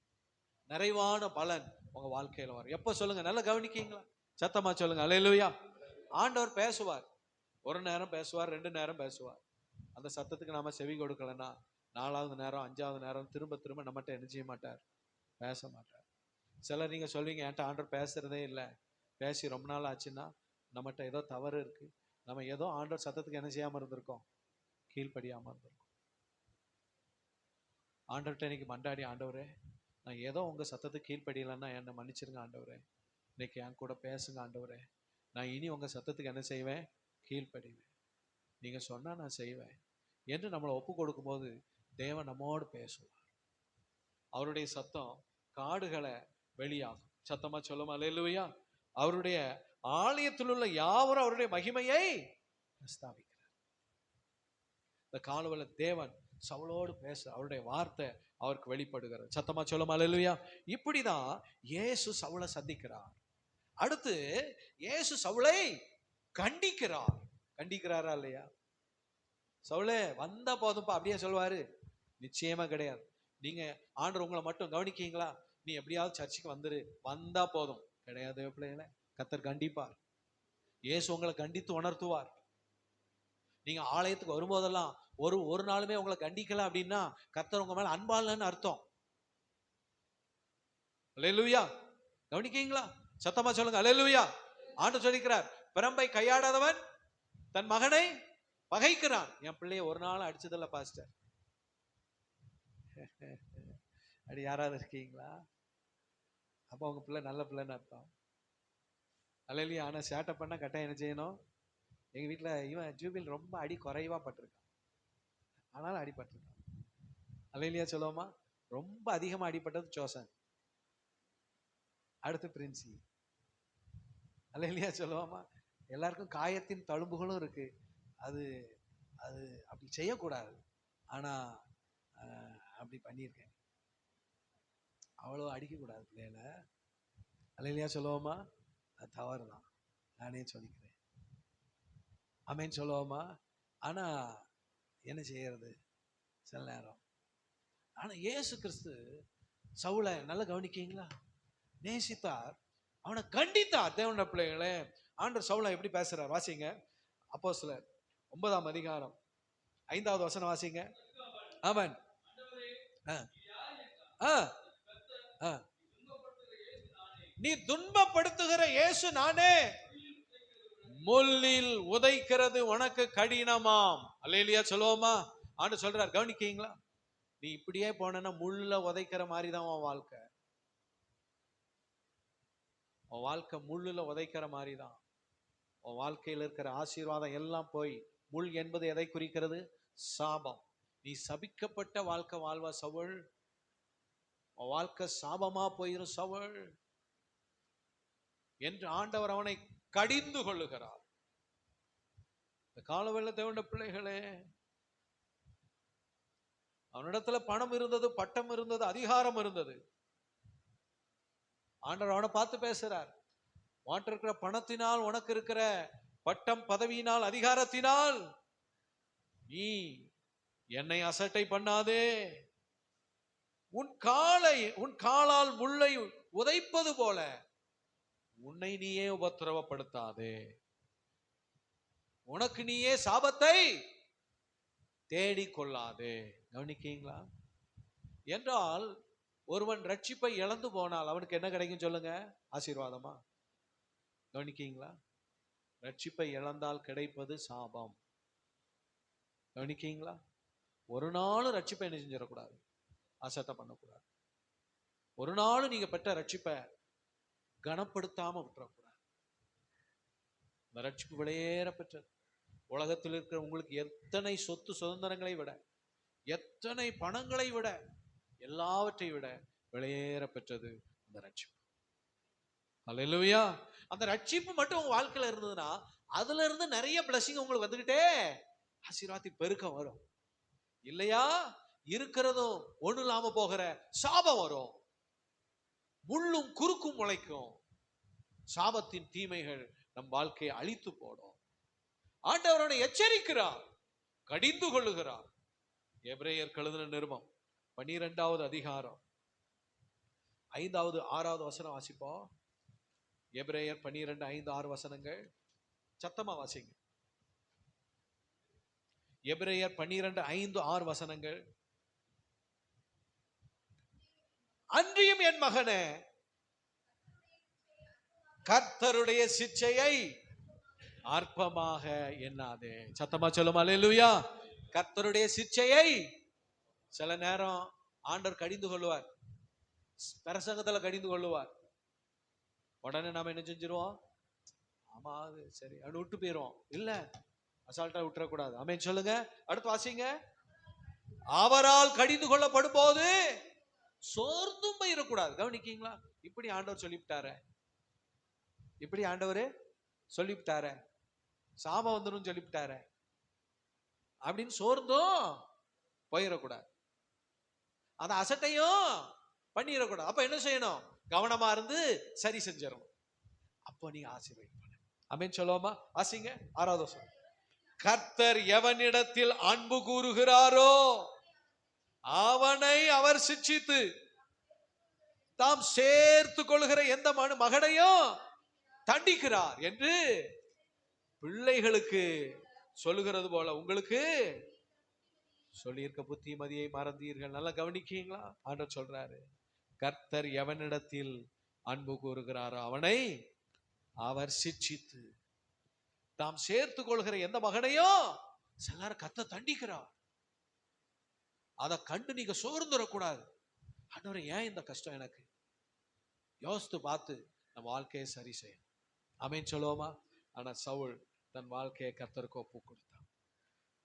நிறைவான பலன் உங்க வாழ்க்கையில வரும். எப்ப சொல்லுங்க, நல்லா கவனிக்கீங்களா? சத்தமா சொல்லுங்க. அல்லேலூயா. ஆண்டவர் பேசுவார். ஒரு நேரம் பேசுவார், 2 நேரம் பேசுவார். அந்த சத்தத்துக்கு நாம செவி கொடுக்கலன்னா 4வது நேரம் 5வது நேரம் திரும்ப திரும்ப நம்மகிட்ட என்ன செய்ய மாட்டார்? பேச மாட்டார். சிலர் நீங்க சொல்வீங்க, என்கிட்ட ஆண்டவர் பேசுறதே இல்லை, பேசி ரொம்ப நாள் ஆச்சுன்னா நம்மகிட்ட ஏதோ தவறு இருக்கு, நம்ம ஏதோ ஆண்டவர் சத்தத்துக்கு என்ன செய்யாம இருந்திருக்கோம்? கீழ்ப்படியாம இருந்திருக்கோம். ஆண்டவர்கிட்ட இன்னைக்கு மண்டாடி, ஆண்டவரே நான் ஏதோ உங்க சத்தத்துக்கு கீழ்ப்படியலைன்னா என்னை மன்னிச்சிருங்க ஆண்டவரே, இன்னைக்கு என் கூட பேசுங்க ஆண்டவரே, நான் இனி உங்க சத்தத்துக்கு என்ன செய்வேன்? கீழ்ப்படிவேன், நீங்க சொன்னா நான் செய்வேன் என்று நம்மளை ஒப்பு கொடுக்கும்போது தேவன் நம்மோடு பேசுவார். அவருடைய சத்தம் காடுகளை வெளியாகும். சத்தமா சொல்லும். அல்லேலூயா. அவருடைய ஆலயத்தில் உள்ள யாவரும் அவருடைய மகிமையை பிரஸ்தாபிக்கிறார். இந்த காலவெல்ல தேவன் சவுலோடு பேச அவருடைய வார்த்தை அவருக்கு வெளிப்படுகிறது. சத்தமா சொல்லும். அல்லேலூயா. இப்படிதான் இயேசு சவுலை சந்திக்கிறார். அடுத்து இயேசு சவுலை கண்டிக்கிறார். கண்டிக்கிறாரா இல்லையா? சவுலே வந்தா போதும்பா அப்படியே சொல்வாரு? நிச்சயமா கிடையாது. நீங்க ஆண்டவர் உங்களை மட்டும் கவனிக்கீங்களா? நீ எப்படியாவது சர்ச்சுக்கு வந்துரு, வந்தா போதும் கிடையாது. பிள்ளைகளை கர்த்தர் கண்டிப்பார். இயேசு உங்களை கண்டித்து உணர்த்துவார். நீங்க ஆலயத்துக்கு வரும்போதெல்லாம் ஒரு நாளுமே உங்களை கண்டிக்கல அப்படின்னா கர்த்தர் உங்க மேல அன்பாலன்னு அர்த்தம். அல்லேலூயா. கவனிக்கீங்களா? சத்தமா சொல்லுங்க. அல்லேலூயா. ஆண்டவர் சொல்லிக்கிறார், பிரம்பை கையாடாதவன் தன் மகனை பகைக்கிறான். என் பிள்ளைய ஒரு நாள் அடிச்சதில்ல பாஸ்டர். அப்படி யாராவது இருக்கீங்களா? அப்ப உங்க பிள்ளை நல்ல பிள்ளைன்னு அர்த்தம். அல்லேலூயா. ஆனா சேட்டை பண்ணா கட்டாயம் என்ன செய்யணும்? எங்க வீட்டுல இவன் ஜூபில் ரொம்ப அடி குறைவா பட்டிருக்கான், ஆனாலும் அடிபட்டிருக்கான். அல்லேலூயா சொல்லுவோமா? ரொம்ப அதிகமா அடிபட்டது ஜோசன். அடுத்து பிரின்சி. அல்லேலூயா சொல்லுவாமா. எல்லாருக்கும் காயத்தின் தழும்புகளும் இருக்கு. அது அது அப்படி செய்யக்கூடாது. ஆனா அப்படி பண்ணியிருக்கேன். அவ்வளோ அடிக்கக்கூடாது பிள்ளைகளை. அல்லேலூயா சொல்லுவோமா. அது தவறு தான், நானே சொல்லிக்கிறேன். ஆமேன்னு சொல்லுவோமா. ஆனா என்ன செய்யறது சில நேரம். ஆனா இயேசு கிறிஸ்து சவுலை நல்லா கவனிக்கீங்களா, நேசித்தார், அவனை கண்டித்தார். தேவனுடைய பிள்ளைகளே, ஆண்டவர் சவுலை எப்படி பேசுறார் வாசிங்க. அப்போஸ்தலர் 9ஆம் அதிகாரம் 5வது வசனம் வாசிங்க. ஆமென். நீ துன்பப்படுத்துகிற இயேசு நானே, முள்ளில் உதைக்கிறது உனக்கு கடினமாம். அல்லேலூயா சொல்லுவோமா. ஆண்டு சொல்றார், கவனிக்கீங்களா. நீ இப்படியே போனா முள்ள உதைக்கிற மாதிரி தான் உன் வாழ்க்கை. உன் வாழ்க்கை முள்ளுல உதைக்கிற மாதிரி தான். உன் வாழ்க்கையில் இருக்கிற ஆசீர்வாதம் எல்லாம் போய், முள் என்பது எதை குறிக்கிறது? சாபம். நீ சபிக்கப்பட்ட வாழ்க்கை வாழ்வா சவுல். உன் வாழ்க்கை சாபமா போயிரும் சவுல் என்று ஆண்டவர் அவனை கடிந்து கொள்ளுகிறார். இந்த காலவெள்ள தேவனுடைய பிள்ளைகளே, அவனிடத்துல பணம் இருந்தது, பட்டம் இருந்தது, அதிகாரம் இருந்தது. ஆண்டவர் அவனை பார்த்து பேசுறார். உன்கிட்ட இருக்கிற பணத்தினால், உனக்கு இருக்கிற பட்டம் பதவியினால், அதிகாரத்தினால் நீ என்னை அசட்டை பண்ணாதே. உன் காலால் முள்ளை உதைப்பது போல உன்னை நீயே உபத்திரவப்படுத்தாதே. உனக்கு நீயே சாபத்தை தேடிக்கொள்ளாதே. கவனிக்கீங்களா. என்றால் ஒருவன் ரட்சிப்பை இழந்து போனால் அவனுக்கு என்ன கிடைக்கும் சொல்லுங்க? ஆசீர்வாதமா? கவனிக்கீங்களா. ரட்சிப்பை இழந்தால் கிடைப்பது சாபம். கவனிக்கீங்களா. ஒரு நாளும் ரட்சிப்பை என்ன செஞ்சிடக்கூடாது, அசட்டை பண்ணக்கூடாது. ஒரு நாளும் நீங்க பெற்ற ரட்சிப்பை கனப்படுத்தாம விட்டுறக்கூடாது. இந்த ரட்சிப்பு விலையேற பெற்றது. உலகத்தில் இருக்கிற உங்களுக்கு எத்தனை சொத்து சுதந்திரங்களை விட, எத்தனை பணங்களை விட, எல்லாவற்றை விட விலையேற பெற்றது அந்த ரட்சிப்பு. அல்லேலூயா. அந்த ரட்சிப்பு மட்டும் உங்க வாழ்க்கையில இருந்ததுன்னா, அதுல இருந்து நிறைய பிளஸிங் உங்களுக்கு வந்துகிட்டே ஆசீர்வாதத்தின் பெருக்கம் வரும். இல்லையா, இருக்கிறதும் ஒண்ணு இல்லாம போகிற சாபம் வரும். முள்ளும் குறுக்கும் முளைக்கும். சாபத்தின் தீமைகள் நம் வாழ்க்கையை அழித்து போடும். ஆண்டவரை எச்சரிக்கிறார், கடிந்து கொள்ளுகிறார். எபிரேயர் எழுதின நிருபம் 12வது அதிகாரம் 5வது 6வது வசனம் வாசிப்போம். எபிரேயர் 12, 5, 6 வசனங்கள் சத்தமா வாசிங்க. எபிரேயர் 12, 5, 6 வசனங்கள். அன்றியும் என் மகனே, கர்த்தருடைய சிட்சையை அற்பமாக எண்ணாதே. சத்தமா சொல்லுமா. அல்லேலூயா. கர்த்தருடைய சிட்சையை சில நேரம் ஆண்டவர் கடிந்து கொள்வார், பிரசங்கத்துல கடிந்து கொள்வார். உடனே நாம என்ன செஞ்சிருவோம்? ஆமா அது சரி அப்படின்னு விட்டு போயிரும். இல்ல, அசால்ட்டா விட்டுறக்கூடாது. ஆமென் சொல்லுங்க. அடுத்து வாசிங்க. அவரால் கடிந்து கொள்ளப்படும் போது சோர்ந்தும் போயிடக்கூடாது. கவனிக்கீங்களா. இப்படி ஆண்டவர் சொல்லிவிட்டார, இப்படி ஆண்டவர் சொல்லிவிட்டார, சாபம் வந்துடும் சொல்லிவிட்டார அப்படின்னு சோர்ந்தும் போயிடக்கூடாது. அந்த அசட்டையும் பண்ணிடக்கூடாது. அப்ப என்ன செய்யணும்? கவனமா இருந்து சரி செஞ்சிடணும். அப்போ நீங்க ஆசீர்வதிப்பாங்க. ஆமென் சொல்லுவோமா. வாசிங்க 6வது வசனம். கர்த்தர் எவனிடத்தில் அன்பு கூறுகிறாரோ அவனை அவர் சிட்சித்து தாம் சேர்த்து கொள்கிற எந்த மகனையும் தண்டிக்கிறார் என்று பிள்ளைகளுக்கு சொல்லுகிறது போல உங்களுக்கு சொல்லியிருக்க புத்திமதியை மறந்தீர்கள். நல்லா கவனிக்கீங்களா. ஆண்டவர் சொல்றாரு, கர்த்தர் எவனிடத்தில் அன்பு கூறுகிறாரோ அவனை அவர் சிட்சித்து தாம் சேர்த்து கொள்கிற எந்த மகனையும் சிலர் கர்த்தர் தண்டிக்கிறார். அதை கண்டு நீங்க சோர்ந்துடக்கூடாது. ஆண்டவரே ஏன் இந்த கஷ்டம் எனக்கு? யோசித்து பார்த்து நம்ம வாழ்க்கையை சரி செய்யணும். ஆமென் சொல்லுவோமா. ஆனா சவுல் தன் வாழ்க்கையை கர்த்தருக்கு ஒப்பு கொடுத்தான்.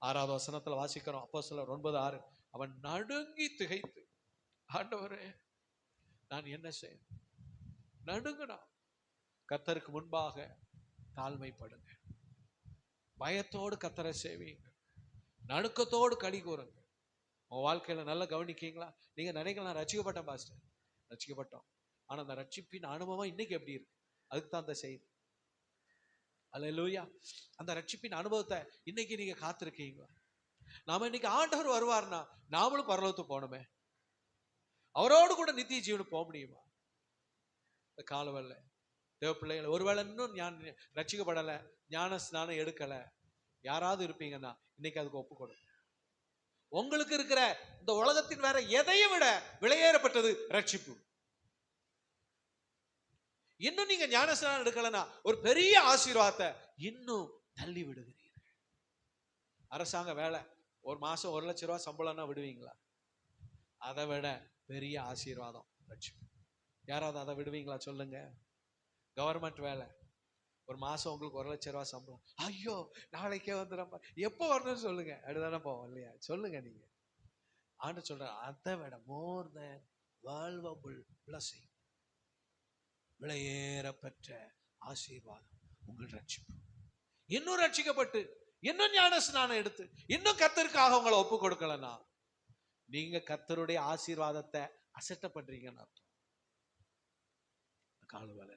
6வது வசனத்துல வாசிக்கிறோம். அப்போஸ்தலர் 9:6. அவன் நடுங்கி திகைத்து, ஆண்டவரே நான் என்ன செய்யணும், நடுங்கணும். கர்த்தருக்கு முன்பாக தாழ்மைப்படுங்க. பயத்தோடு கர்த்தரை சேவிங்க. நடுக்கத்தோடு களி கூறுங்க. உங்க வாழ்க்கையில நல்லா கவனிக்கீங்களா? நீங்க நினைக்கலாம், ரட்சிக்கப்பட்டேன் பாஸ்டர், ரட்சிக்கப்பட்டோம். ஆனா அந்த ரட்சிப்பின் அனுபவம் இன்னைக்கு எப்படி இருக்கு? அதுக்கு தான் அந்த செய்தி. அல்லேலூயா. அந்த ரட்சிப்பின் அனுபவத்தை இன்னைக்கு நீங்க காத்திருக்கீங்களா? நாம இன்னைக்கு ஆண்டவர் வருவார்னா நாமளும் பரலோகத்துக்கு போகணுமே. அவரோடு கூட நித்திய ஜீவனுக்கு போக முடியுமா? இந்த காலவல்ல தேவ பிள்ளைகள், ஒருவேளை இன்னும் ரட்சிக்கப்படலை, ஞான ஸ்நானம் எடுக்கல யாராவது இருப்பீங்கன்னா இன்னைக்கு அதுக்கு ஒப்பு கொடுங்க. உங்களுக்கு இருக்கிற இந்த உலகத்தின் வேற எதையும் விட விலையேறப்பட்டது ரட்சிப்பு. இன்னும் நீங்க ஞானஸ்நானம் எடுக்கலன்னா ஒரு பெரிய ஆசீர்வாதத்தை இன்னும் தள்ளி விடுகிறீர்கள். அரசாங்க வேலை, ஒரு மாசம் 1 லட்சம் ரூபாய் சம்பளம்னா விடுவீங்களா? அதை விட பெரிய ஆசீர்வாதம் ரட்சிப்பு. யாராவது அதை விடுவீங்களா சொல்லுங்க? கவர்மெண்ட் வேலை, ஒரு மாசம் உங்களுக்கு 1 லட்சம் ரூபாய் சம்பளம். ஐயோ நாளைக்கே வந்துடும், எப்போ வரணும்னு சொல்லுங்க, அடுதானே போவோம் இல்லையா? சொல்லுங்க நீங்க. ஆண்டு சொல்ற அதை விட more than valuable blessing, விலையேறப்பெற்ற ஆசீர்வாதம் உங்கள் ரட்சிப்பு. இன்னும் ரட்சிக்கப்பட்டு இன்னும் ஞான ஸ்நானம் எடுத்து இன்னும் கர்த்தருக்காக உங்களை ஒப்பு கொடுக்கலன்னா நீங்க கர்த்தருடைய ஆசீர்வாதத்தை அசட்டை பண்றீங்கன்னு அர்த்தம். காலவல்ல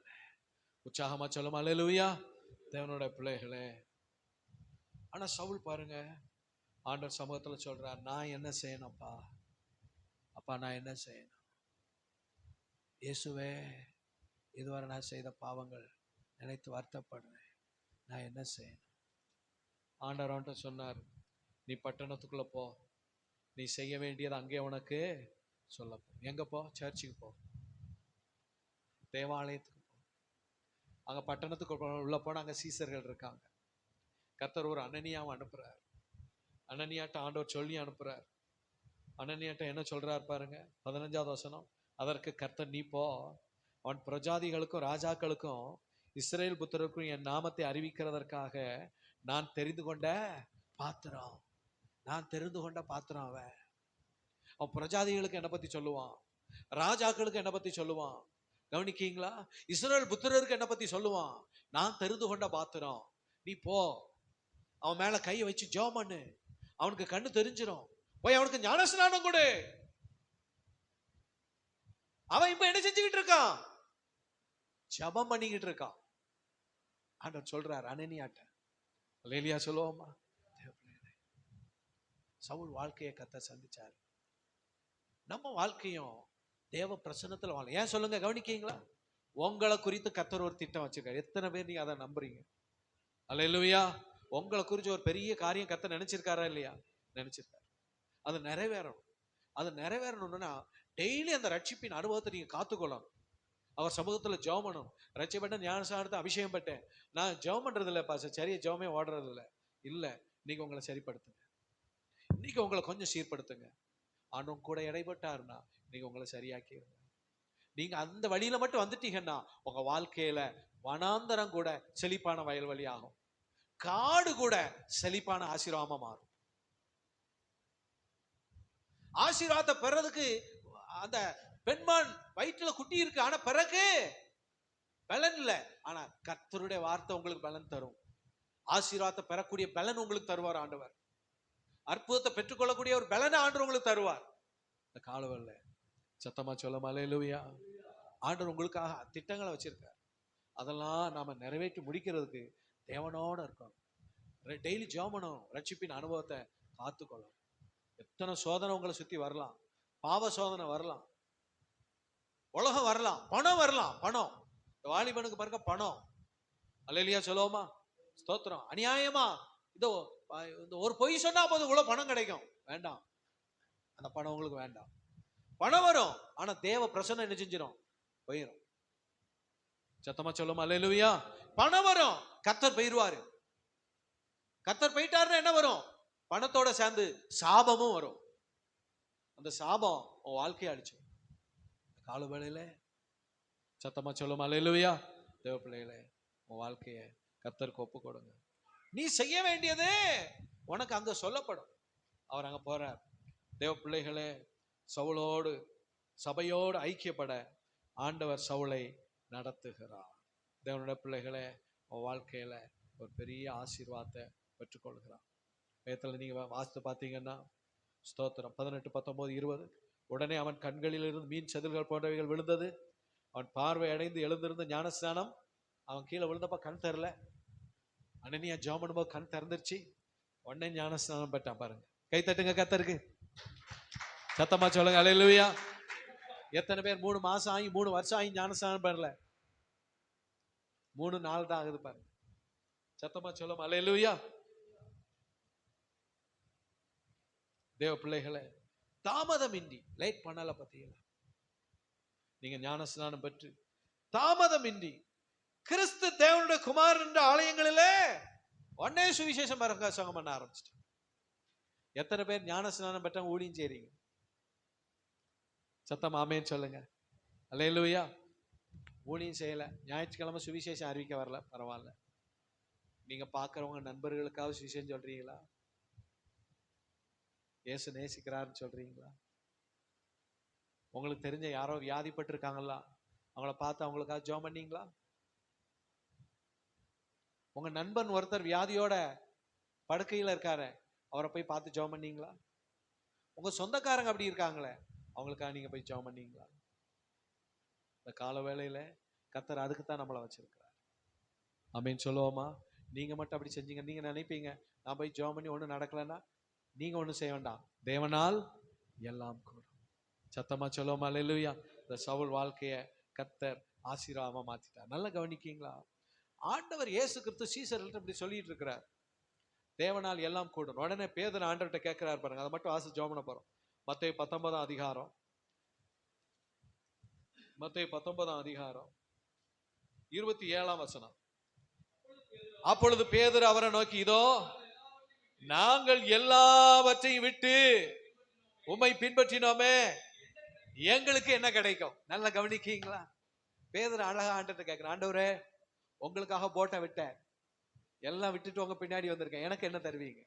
உற்சாகமா சொல்லும் அல்லேலூயா தேவனோட பிள்ளைகளே. ஆனா சவுல் பாருங்க, ஆண்டவர் சமூகத்துல சொல்றார், நான் என்ன செய்யணும்ப்பா? அப்பா நான் என்ன செய்யணும்? இயேசுவே, இதுவரை நான் செய்த பாவங்கள் நினைத்து வருத்தப்படுறேன், நான் என்ன செய்யணும்? ஆண்டவர் அவன்கிட்ட சொன்னார், நீ பட்டணத்துக்குள்ள போ, நீ செய்ய வேண்டியது அங்கே உனக்கு சொல்ல போ. எங்க போ? சர்ச்சுக்கு போ, தேவாலயத்துக்கு போ. அங்க பட்டணத்துக்கு உள்ள போன அங்க சீசர்கள் இருக்காங்க. கர்த்தர் ஒரு அனனியாவை அனுப்புறார். அனனியாட்ட ஆண்டவர் சொல்லி அனுப்புறார். அனனியாட்ட என்ன சொல்றார் பாருங்க, 15வது வசனம். அதற்கு கர்த்தர், நீ போ, அவன் பிரஜாதிகளுக்கும் ராஜாக்களுக்கும் இஸ்ரேல் புத்திரருக்கும் என் நாமத்தை அறிவிக்கிறதற்காக நான் தெரிந்து கொண்ட பாத்திரம். நான் தெரிந்து கொண்ட பாத்திரம் அவன். அவன் பிரஜாதிகளுக்கு என்ன பத்தி சொல்லுவான், ராஜாக்களுக்கு என்ன பத்தி சொல்லுவான். கவனிக்கீங்களா? இஸ்ரேல் புத்திரருக்கு என்ன பத்தி சொல்லுவான், நான் தெரிந்து கொண்ட பாத்திரம். நீ போ, அவன் மேல கையை வச்சு ஜெபம் பண்ணு, அவனுக்கு கண்ணு தெரிஞ்சிடும். போய் அவனுக்கு ஞானஸ்நானம் கொடு. அவன் இப்ப என்ன செஞ்சுக்கிட்டு இருக்கான்? ஜெபம் பண்ணிக்கிட்டு இருக்கான். ஆண்டவர் சொல்றார் அனனியாட்ட. அல்லேலூயா சொல்லுவோமா? சவுல் வாழ்க்கையை கர்த்தர் சந்திச்சார். நம்ம வாழ்க்கையும் தேவ பிரசன்னத்துல வாழ. ஏன் சொல்லுங்க, கவனிக்கீங்களா? உங்களை குறித்து கர்த்தர் ஒரு திட்டம் வச்சிருக்காரு. எத்தனை பேர் நீங்க அதை நம்புறீங்க? அல்லேலூயா. உங்களை குறித்து ஒரு பெரிய காரியம் கர்த்தர் நினைச்சிருக்காரா இல்லையா? நினைச்சிருக்காரு. அது நிறைவேறணும். அது நிறைவேறணும்னா டெய்லி அந்த ரட்சிப்பின் அனுபவத்தை நீங்க காத்துக்கொள்ளணும். அவர் சமூகத்துல ஜெபம் பண்ணணும். ரட்சிப்பட்ட ஞானஸ்நானத்தை அபிஷேகம் பட்டேன், நான் ஜெபம் பண்றது இல்லை பாஸ்டர், சரியா ஜெபமே ஓடுறது இல்லை. இல்ல, இன்னைக்கு உங்களை சரிப்படுத்துங்க, இன்னைக்கு உங்களை கொஞ்சம் சீர்படுத்துங்க. ஆண்டவன் கூட இடைப்பட்டாருன்னா நீங்க உங்களை சரியாக்கிடுங்க. நீங்க அந்த வழியில மட்டும் வந்துட்டீங்கன்னா உங்க வாழ்க்கையில வனாந்தரம் கூட செழிப்பான வயல்வெளி ஆகும், காடு கூட செழிப்பான ஆசீர்வாதமா மாறும். ஆசீர்வாதத்தை பெறதுக்கு அந்த பெண்மான் வயிற்றுல குட்டி இருக்கு, ஆனா பிறகு பலன் இல்லை. ஆனா கர்த்தருடைய வார்த்தை உங்களுக்கு பலன் தரும். ஆசீர்வாதத்தை பெறக்கூடிய பலன் உங்களுக்கு தருவார் ஆண்டவர். அற்புதத்தை பெற்றுக்கொள்ளக்கூடிய ஒரு பலனை ஆண்டவர் உங்களுக்கு தருவார். இந்த காலவல்ல சத்தமா சொல்ல அல்லேலூயா. ஆண்டவர் உங்களுக்காக திட்டங்களை வச்சிருக்கார். அதெல்லாம் நாம நிறைவேற்றி முடிக்கிறதுக்கு தேவனோட இருக்கணும். டெய்லி ஜெபம் பண்ணணும். ரட்சிப்பின் அனுபவத்தை காத்துக்கொள்ளணும். எத்தனை சோதனை உங்களை சுத்தி வரலாம், பாவ சோதனை வரலாம், உலகம் வரலாம், பணம் வரலாம். பணம், வாலிபனுக்கு பாருங்க பணம். அல்லேலூயா சொல்லுவோமா? ஸ்தோத்திரம். அநியாயமா இதோ ஒரு பொய் சொன்னா போதும் இவ்வளவு பணம் கிடைக்கும். வேண்டாம், அந்த பணம் உங்களுக்கு வேண்டாம். பணம் வரும், ஆனா தேவ பிரசன்னம் என்ன செஞ்சிடும்? போயிடும். சத்தமா சொல்லுமா அல்லேலூயா. பணம் வரும், கர்த்தர் போயிடுவாரு. கர்த்தர் போயிட்டாருன்னா என்ன வரும்? பணத்தோட சேர்ந்து சாபமும் வரும். அந்த சாபம் உன் வாழ்க்கையை அழிச்சு. கால வேளையில சத்தமா சொல்லுமா அல்லேலூயா. தேவ பிள்ளைகளே, உன் வாழ்க்கையை கர்த்தருக்கு ஒப்பு கொடுங்க. நீ செய்ய வேண்டியது உனக்கு அங்க சொல்லப்படும். அவர் அங்க போறார். தேவ பிள்ளைகளே, சவுலோடு சபையோடு ஐக்கியப்பட ஆண்டவர் சவுலை நடத்துகிறார். தேவனுடைய பிள்ளைகளே, உன் வாழ்க்கையில ஒரு பெரிய ஆசீர்வாதத்தை பெற்றுக்கொள்கிறார். வேதத்துல நீங்க வாசித்து பார்த்தீங்கன்னா, ஸ்தோத்திரம் 18, 19, 20. உடனே அவன் கண்களிலிருந்து மீன் செதில்கள் போன்றவைகள் விழுந்தது. அவன் பார்வை அடைந்து எழுந்திருந்த ஞானஸ்நானம். அவன் கீழே விழுந்தப்ப கண் தரல. அனனியா ஜெபம் பண்ணும்போது கண் திறந்துருச்சு. உடனே ஞானஸ்நானம் பெற்றான். பாருங்க, கை தட்டுங்க கர்த்தருக்கு. சத்தமா சொல்லுங்க அல்லேலூயா. எத்தனை பேர் 3 மாசம் ஆகி 3 வருஷம் ஆகி ஞானஸ்நானம் பண்ணல? 3 நாள் தான் ஆகுது பாருங்க. சத்தமா சொல்லுங்க அல்லேலூயா. தேவ பிள்ளைகளே, தாமதமின்றி, லேட் பண்ணல பத்தியல, நீங்க ஞானஸ்நானம் பெற்று தாமதமின்றி கிறிஸ்து தேவனுடைய குமாரன் என்ற ஆலயங்களிலே உடனே சுவிசேஷம் பிரசங்கம் பண்ண ஆரம்பிச்சிட்டு. எத்தனை பேர் ஞானஸ்நானம் பெற்ற ஊழியம் செய்றீங்க? சத்தம் ஆமேன்னு சொல்லுங்க அல்லேலூயா. ஊழியம் செய்யல, ஞாயிற்றுக்கிழமை சுவிசேஷம் அறிவிக்க வரல, பரவாயில்ல. நீங்க பாக்குறவங்க நண்பர்களுக்காக சுவிசேஷம் சொல்றீங்களா? இயேசு நேசிக்கிறாருன்னு சொல்றீங்களா? உங்களுக்கு தெரிஞ்ச யாரோ வியாதிப்பட்டு இருக்காங்களா, அவங்கள பார்த்து அவங்களுக்காக ஜெபம் பண்ணீங்களா? உங்க நண்பன் ஒருத்தர் வியாதியோட படுக்கையில இருக்காரு, அவரை போய் பார்த்து ஜெபம் பண்ணீங்களா? உங்க சொந்தக்காரங்க அப்படி இருக்காங்களே, அவங்களுக்காக நீங்க போய் ஜெபம் பண்ணீங்களா? இந்த கால வேளையில கர்த்தர் அதுக்குத்தான் நம்மளை வச்சிருக்கிறார். ஆமேன்னு சொல்லுவோமா? நீங்க மட்டும் அப்படி செஞ்சீங்க, நீங்க நினைப்பீங்க நான் போய் ஜெபம் பண்ணி ஒன்றும் நடக்கலன்னா நீங்க ஒன்றும் செய்ய வேண்டாம், தேவனால் எல்லாம் கூடும். சத்தமா சொல்லுவோமா அல்லேலூயா. இந்த சவுல் வாழ்க்கைய கர்த்தர் ஆசீர்வாதமா மாத்திட்டார். நல்லா கவனிக்கீங்களா? ஆண்டவர் இயேசு கிறிஸ்து சீசர்கள்ட்ட இப்படி சொல்லிட்டு இருக்கிறார், தேவனால் எல்லாம் கூடும். உடனே பேதுரு ஆண்டவர்கிட்ட கேட்கிறார் பாருங்க. அதை மட்டும் வாசி ஜெபம் பண்ண போறோம். மத்தேயு 19ஆம் அதிகாரம், மத்தேயு 19ஆம் அதிகாரம் 27ஆம் வசனம். அப்பொழுது பேதுரு அவரை நோக்கி, இதோ நாங்கள் எல்லாவற்றையும் விட்டு உம்மை பின்பற்றினோமே, எங்களுக்கு என்ன கிடைக்கும்? நல்லா கவனிக்கீங்களா? பேதுரு அழகா ஆண்டவர்கிட்ட கேட்கிறார், ஆண்டவரே உங்களுக்காக போட்டை விட்டேன், எல்லாம் விட்டுட்டு உங்க பின்னாடி வந்திருக்கேன், எனக்கு என்ன தருவீங்க?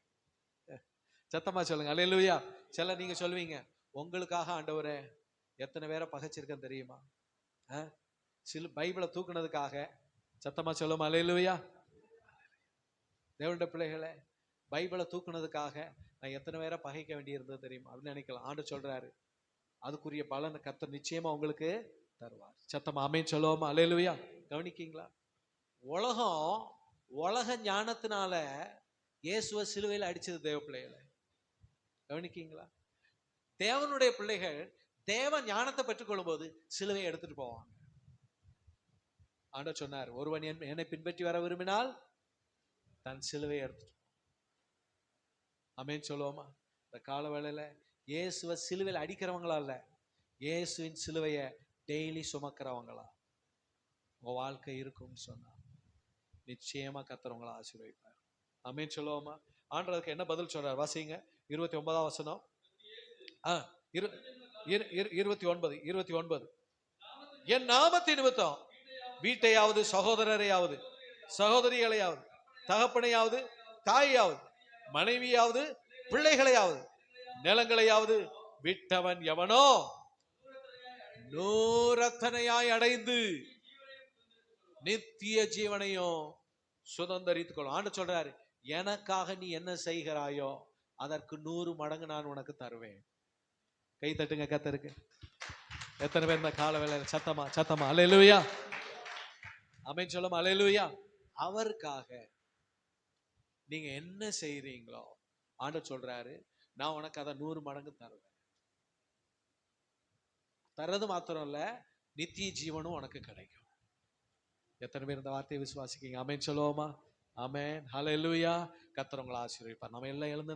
சத்தமா சொல்லுங்க அல்லேலூயா. சில நீங்க சொல்லுவீங்க, உங்களுக்காக ஆண்டவரே எத்தனை பேரை பகைச்சிருக்கேன் தெரியுமா? பைபிளை தூக்குனதுக்காக. சத்தமா சொல்லுமா அல்லேலூயா. தேவனுடைய பிள்ளைகளே, பைபிளை தூக்குனதுக்காக நான் எத்தனை பேரை பகைக்க வேண்டியிருந்தது தெரியுமா அப்படின்னு நினைக்கலாம். ஆண்டு சொல்றாரு, அதுக்குரிய பலனை கர்த்தர் நிச்சயமா உங்களுக்கு தருவார். சத்தமா ஆமென் சொல்லுவோமா அல்லேலூயா. கவனிக்கீங்களா? உலக ஞானத்தினால இயேசுவை சிலுவையில் அடிச்சது தேவ பிள்ளைகளை. கவனிக்கீங்களா? தேவனுடைய பிள்ளைகள் தேவ ஞானத்தை பெற்றுக்கொள்ளும் போது சிலுவையை எடுத்துட்டு போவாங்க. ஆண்டவர் சொன்னார், ஒருவன் என்னை பின்பற்றி வர விரும்பினால் தன் சிலுவையை எடுத்துட்டு. ஆமென் சொல்லுவோமா? இந்த கால வேளையில இயேசுவை சிலுவையில் அடிக்கிறவங்களா இல்ல, இயேசுவின் சிலுவையை டெய்லி சுமக்கிறவங்களா உங்க வாழ்க்கை இருக்கும்னு சொன்னா நிச்சயமா கர்த்தர் ஆசீர்வதிப்பார். ஆமென் சொல்லுவோமா? ஆண்டவருக்கு என்ன பதில் சொல்றார்? வாசிங்க 29ஆம் வசனம். 29. என் நாமத்தின் நிமித்தம் வீட்டையாவது சகோதரரையாவது சகோதரிகளையாவது தகப்பனையாவது தாயாவது மனைவியாவது பிள்ளைகளையாவது நிலங்களையாவது விட்டவன் எவனோ 100 அடைந்து நித்திய ஜீவனையும் சுதந்தரித்துக் கொள்ளும். ஆண்டு சொல்றாரு, எனக்காக நீ என்ன செய்கிறாயோ அதற்கு 100 மடங்கு நான் உனக்கு தருவேன். கை தட்டுங்க கர்த்தருக்கு. எத்தனை பேர் இந்த கால வேளையில சத்தமா அல்லேலூயா ஆமென் சொல்லுமா அல்லேலூயா. அவருக்காக நீங்க என்ன செய்றீங்களோ ஆண்டவர் சொல்றாரு, நான் உனக்கு அதை 100 மடங்கு தருவேன். தர்றது மாத்திரம் இல்ல, நித்திய ஜீவனும் உனக்கு கிடைக்கும். எத்தனை பேர் இந்த வார்த்தையை விசுவாசிக்கீங்க? ஆமென் சொல்லுவோமா? ஆமென் ஹல்லேலூயா. கர்த்தர் உங்களை ஆசீர்வதிப்பார். நம்ம எல்லாம் எழுந்து